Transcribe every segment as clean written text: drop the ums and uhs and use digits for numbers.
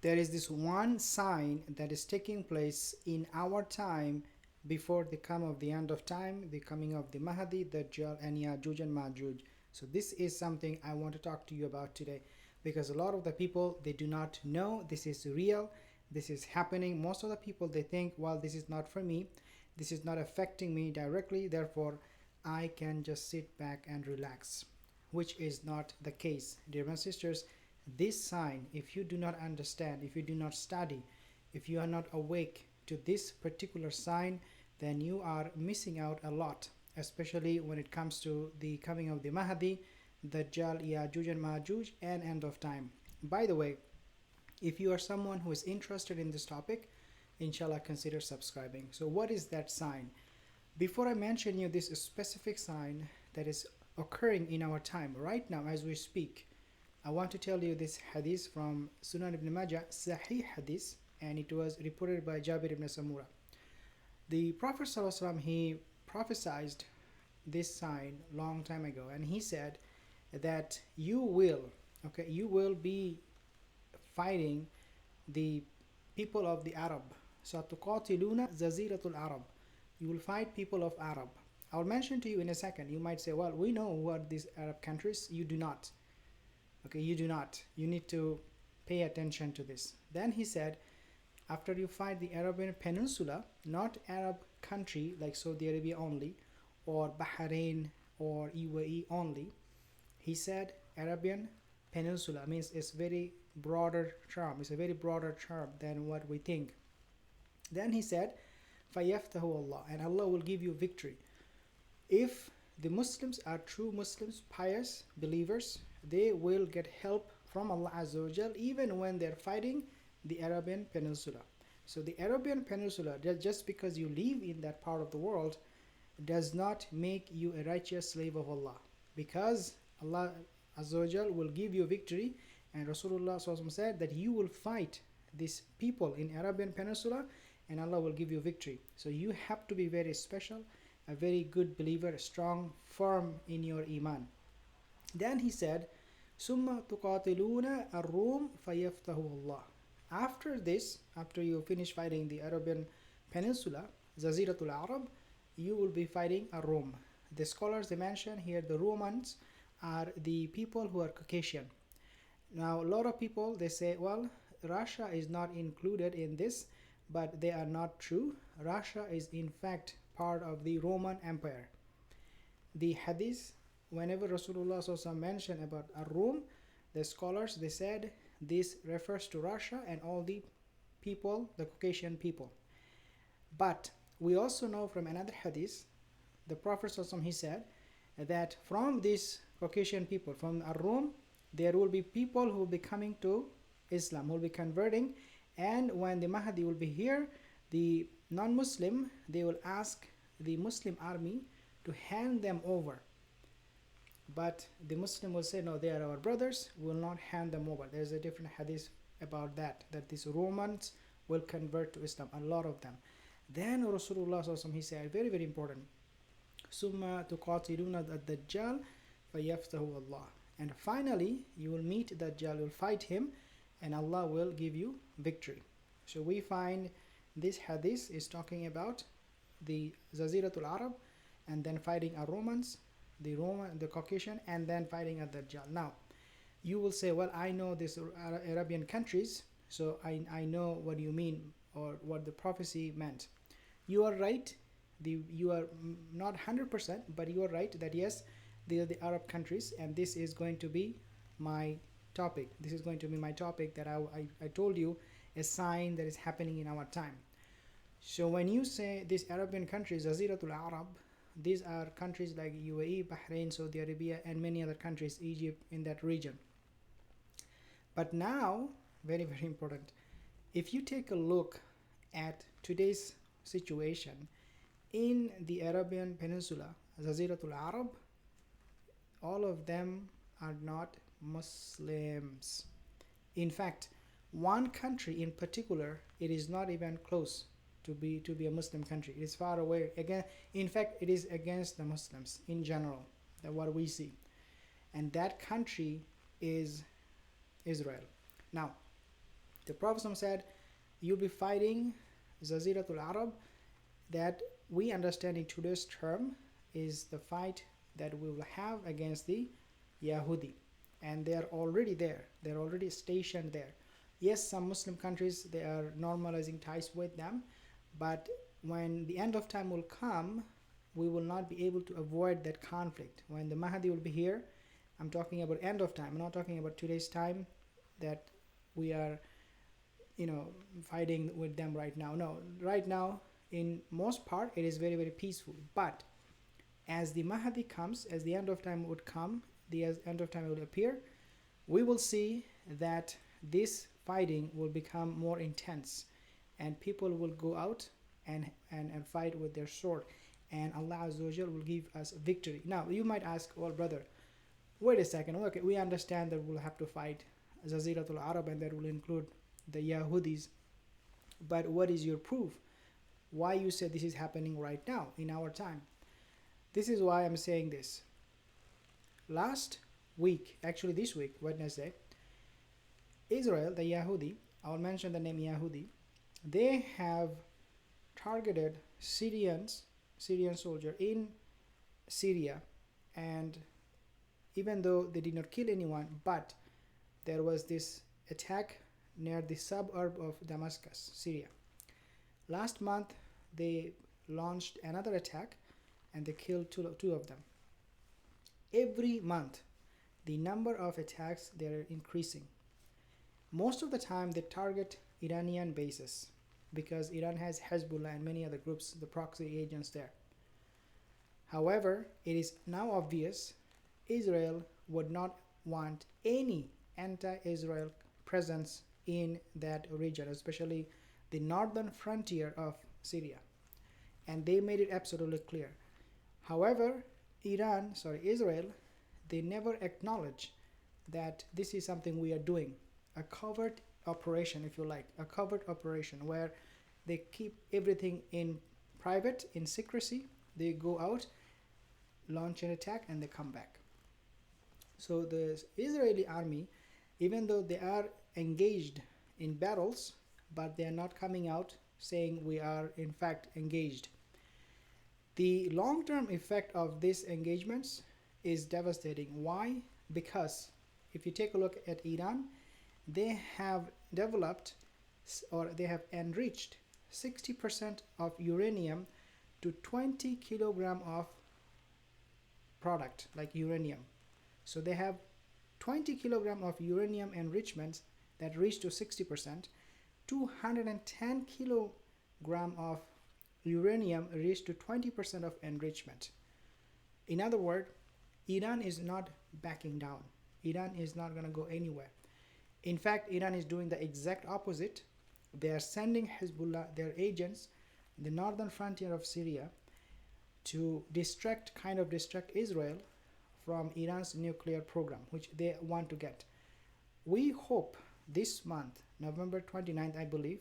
there is this one sign that is taking place in our time before the come of the end of time, the coming of the Mahdi, Dajjal, and Yajuj and Majuj. So this is something I want to talk to you about today, because a lot of the people, they do not know this is real, this is happening. Most of the people, they think, well, this is not for me, this is not affecting me directly, therefore I can just sit back and relax, which is not the case. Dear brothers and sisters, this sign, if you do not understand, if you do not study, if you are not awake to this particular sign, then you are missing out a lot, especially when it comes to the coming of the Mahdi, Dajjal, Yajuj and Majuj, and end of time. By the way, if you are someone who is interested in this topic, inshallah consider subscribing. So what is that sign? Before I mention you this specific sign that is occurring in our time right now as we speak, I want to tell you this hadith from Sunan ibn Majah, Sahih hadith, and it was reported by Jabir ibn Samura. The Prophet ﷺ, he prophesied this sign long time ago, and he said that you will be fighting the people of the Arab. سَتُقَاتِلُونَ زَزِيرَةُ الْعَرَبِ. You will fight people of Arab. I'll mention to you in a second. You might say, well, we know who are these Arab countries. You do not. Okay, you do not. You need to pay attention to this. Then he said, after you fight the Arabian Peninsula, not Arab country like Saudi Arabia only, or Bahrain or UAE only, he said Arabian Peninsula means it's very broader term. It's a very broader term than what we think. Then he said, فَيَفْتَهُ Allah, and Allah will give you victory. If the Muslims are true Muslims, pious believers, they will get help from Allah Azza wa Jal even when they're fighting the Arabian Peninsula. So the Arabian Peninsula, just because you live in that part of the world, does not make you a righteous slave of Allah, because Allah Azza wa Jal will give you victory, and Rasulullah said that you will fight these people in Arabian Peninsula and Allah will give you victory. So you have to be very special, a very good believer, strong, firm in your iman. Then he said, ثُمَّ تُقَاتِلُونَ الرُّومَ فَيَفْتَهُ اللَّهُ. After this, after you finish fighting the Arabian Peninsula, Jaziratul Arab, you will be fighting a Rome. The scholars, they mention here the Romans are the people who are Caucasian. Now a lot of people, they say, well, Russia is not included in this, but they are not true. Russia is in fact part of the Roman Empire. The hadith, whenever Rasulullah mentioned about a Rome, the scholars, they said this refers to Russia and all the people, the Caucasian people. But we also know from another hadith, the Prophet he said that from these Caucasian people, from Rome, there will be people who will be coming to Islam, who will be converting, and when the Mahdi will be here, the non-Muslim, they will ask the Muslim army to hand them over. But the Muslim will say, no, they are our brothers, we will not hand them over. There's a different hadith about that these Romans will convert to Islam, a lot of them. Then Rasulullah he said, very, very important, ثُمَّ تُقَاتِلُونَ الدَّجَّالَ فَيَفْتَهُ اللَّهُ. And finally, you will meet Dajjal, will fight him, and Allah will give you victory. So we find this hadith is talking about the Jaziratul Arab, and then fighting a Romans, the Caucasian, and then fighting a Dajjal. Now, you will say, well, I know these Arabian countries, so I know what you mean, or what the prophecy meant. You are right. You are not 100%, but you are right that yes, they are the Arab countries, and this is going to be my topic. This is going to be my topic that I told you, a sign that is happening in our time. So when you say these Arabian countries, Jaziratul Arab, these are countries like UAE, Bahrain, Saudi Arabia, and many other countries, Egypt, in that region. But now, very, very important, if you take a look at today's situation in the Arabian Peninsula, Jaziratul Arab, all of them are not Muslims. In fact, one country in particular, it is not even close to be a Muslim country. It is far away. Again, in fact, it is against the Muslims in general, that what we see. And that country is Israel. Now, The Prophet said, you'll be fighting Jaziratul Arab, that we understand in today's term is the fight that we will have against the Yahudi. And they are already there. They're already stationed there. Yes, some Muslim countries, they are normalizing ties with them. But when the end of time will come, we will not be able to avoid that conflict. When the Mahdi will be here, I'm talking about end of time. I'm not talking about today's time that we are, fighting with them right now. No, right now, in most part, it is very, very peaceful. But as the Mahdi comes, as the end of time would come, the end of time will appear, we will see that this fighting will become more intense, and people will go out and fight with their sword, and Allah Azza wa Jal will give us victory. Now, you might ask, well, brother, wait a second. Okay, we understand that we'll have to fight Jaziratul Arab, and that will include the Yahudis. But what is your proof? Why you say this is happening right now in our time? This is why I'm saying this. Last week, actually this week, Wednesday, Israel, the Yahudi, I'll mention the name Yahudi, they have targeted Syrian soldier in Syria, and even though they did not kill anyone, but there was this attack near the suburb of Damascus, Syria. Last month, they launched another attack, and they killed two of them. Every month, the number of attacks, they're increasing. Most of the time, they target Iranian bases, because Iran has Hezbollah and many other groups, the proxy agents there. However, it is now obvious Israel would not want any anti-Israel presence in that region, especially the northern frontier of Syria. And they made it absolutely clear. However, Israel, they never acknowledge that this is something we are doing, a covert operation, if you like, a covert operation where they keep everything in private, in secrecy. They go out, launch an attack, and they come back. So the Israeli army, even though they are engaged in battles, but they are not coming out saying we are in fact engaged. The long-term effect of these engagements is devastating. Why? Because if you take a look at Iran, they have developed, or they have enriched 60% of uranium to 20 kilogram of product like uranium. So they have 20 kilogram of uranium enrichments that reach to 60%, 210 kilogram of uranium reach to 20% of enrichment. In other words, Iran is not backing down. Iran is not going to go anywhere. In fact, Iran is doing the exact opposite. They are sending Hezbollah, their agents, in the northern frontier of Syria to distract Israel from Iran's nuclear program, which they want to get. We hope this month, November 29th, I believe,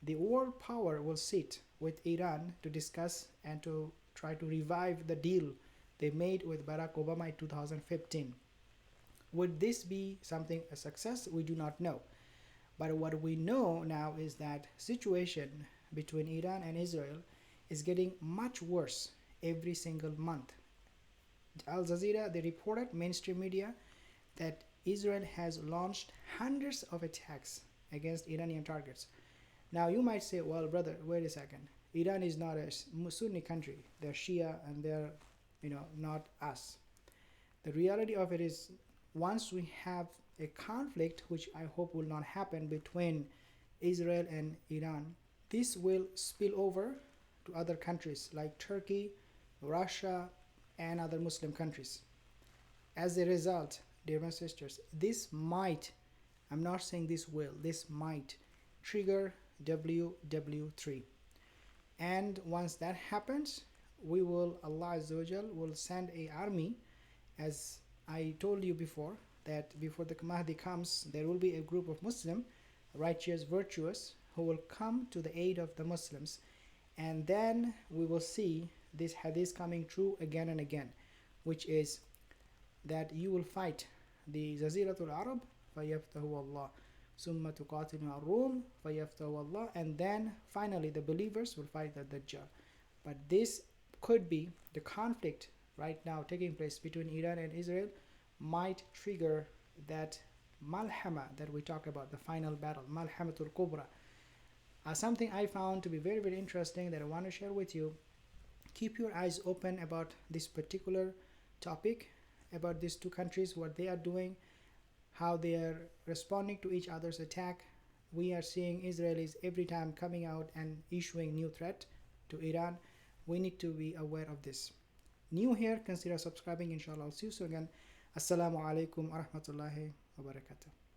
the world power will sit with Iran to discuss and to try to revive the deal they made with Barack Obama in 2015. Would this be something a success? We do not know. But what we know now is that situation between Iran and Israel is getting much worse every single month. Al Jazeera, they reported, mainstream media, that Israel has launched hundreds of attacks against Iranian targets. Now you might say, well, brother, wait a second. Iran is not a Sunni country. They're Shia, and they're, not us. The reality of it is, once we have a conflict, which I hope will not happen, between Israel and Iran, this will spill over to other countries like Turkey, Russia, and other Muslim countries. As a result, dear my sisters, this might, I'm not saying this will, this might trigger WW3. And once that happens, we will, Allah Azza wa Jal will send an army. As I told you before, that before the Mahdi comes, there will be a group of Muslim, righteous, virtuous, who will come to the aid of the Muslims. And then we will see this hadith coming true again and again, which is that you will fight the Jaziratul Arab, fayaftahu Allah. ثم تقاتل الروم فيفتح الله, and then finally the believers will fight the Dajjal. But this could be the conflict right now taking place between Iran and Israel might trigger that malhama that we talk about, the final battle, malhamatul kubra. Something I found to be very, very interesting that I want to share with you. Keep your eyes open about this particular topic, about these two countries, what they are doing, how they are responding to each other's attack. We are seeing Israelis every time coming out and issuing new threat to Iran. We need to be aware of this. New here, consider subscribing. Inshallah, I'll see you soon again. Assalamu alaikum wa rahmatullahi wa barakatuh.